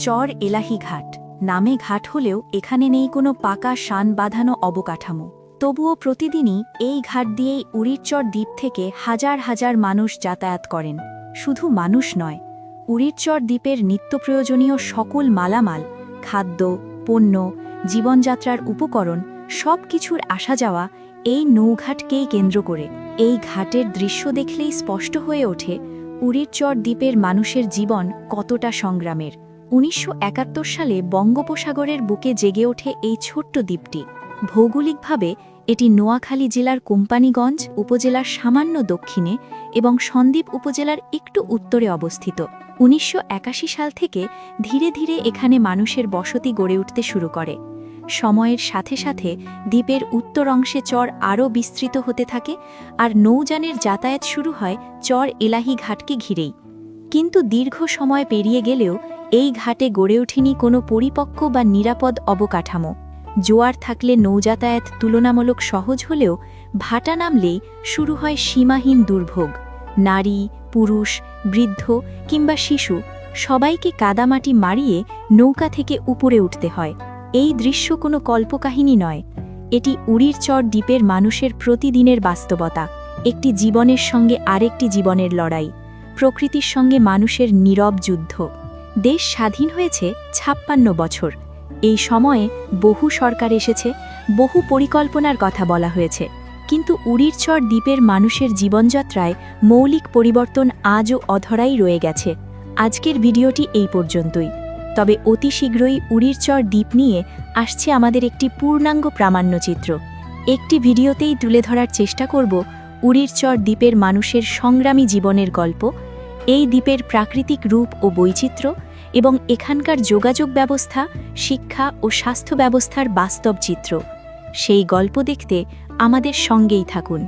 চর এলাহি ঘাট নামে ঘাট হলেও এখানে নেই কোনো পাকা শান বাঁধানো অবকাঠামো। তবুও প্রতিদিনই এই ঘাট দিয়েই উড়িরচর দ্বীপ থেকে হাজার হাজার মানুষ যাতায়াত করেন। শুধু মানুষ নয়, উড়িরচর দ্বীপের নিত্যপ্রয়োজনীয় সকল মালামাল, খাদ্য, পণ্য, জীবনযাত্রার উপকরণ সব কিছুর আসা যাওয়া এই নৌঘাটকেই কেন্দ্র করে। এই ঘাটের দৃশ্য দেখলেই স্পষ্ট হয়ে ওঠে উড়িরচর দ্বীপের মানুষের জীবন কতটা সংগ্রামের। ১৯৭১ সালে বঙ্গোপসাগরের বুকে জেগে ওঠে এই ছোট্ট দ্বীপটি। ভৌগোলিকভাবে এটি নোয়াখালী জেলার কোম্পানীগঞ্জ উপজেলার সামান্য দক্ষিণে এবং সন্দ্বীপ উপজেলার একটু উত্তরে অবস্থিত। ১৯৮১ সাল থেকে ধীরে ধীরে এখানে মানুষের বসতি গড়ে উঠতে শুরু করে। সময়ের সাথে সাথে দ্বীপের উত্তর অংশে চর আরও বিস্তৃত হতে থাকে, আর নৌযানের যাতায়াত শুরু হয় চর এলাহি ঘাটকে ঘিরেই। কিন্তু দীর্ঘ সময় পেরিয়ে গেলেও এই ঘাটে গড়ে ওঠেনি কোনো পরিপক্ক বা নিরাপদ অবকাঠামো। জোয়ার থাকলে নৌযাতায়াত তুলনামূলক সহজ হলেও ভাটা নামলেই শুরু হয় সীমাহীন দুর্ভোগ। নারী, পুরুষ, বৃদ্ধ কিংবা শিশু সবাইকে কাদামাটি মারিয়ে নৌকা থেকে উপরে উঠতে হয়। এই দৃশ্য কোনো কল্পকাহিনী নয়, এটি উড়িরচর দ্বীপের মানুষের প্রতিদিনের বাস্তবতা। একটি জীবনের সঙ্গে আরেকটি জীবনের লড়াই, প্রকৃতির সঙ্গে মানুষের নীরব যুদ্ধ। দেশ স্বাধীন হয়েছে ৫৬ বছর। এই সময়ে বহু সরকার এসেছে, বহু পরিকল্পনার কথা বলা হয়েছে, কিন্তু উড়িরচর দ্বীপের মানুষের জীবনযাত্রায় মৌলিক পরিবর্তন আজও অধরাই রয়ে গেছে। আজকের ভিডিওটি এই পর্যন্তই, তবে অতি শীঘ্রই উড়িরচর দ্বীপ নিয়ে আসছে আমাদের একটি পূর্ণাঙ্গ প্রামাণ্যচিত্র। একটি ভিডিওতেই তুলে ধরার চেষ্টা করব উড়িরচর দ্বীপের মানুষের সংগ্রামী জীবনের গল্প, এই দ্বীপের প্রাকৃতিক রূপ ও বৈচিত্র্য এবং এখানকার যোগাযোগ ব্যবস্থা, শিক্ষা ও স্বাস্থ্য ব্যবস্থার বাস্তব চিত্র। সেই গল্প দেখতে আমাদের সঙ্গেই থাকুন।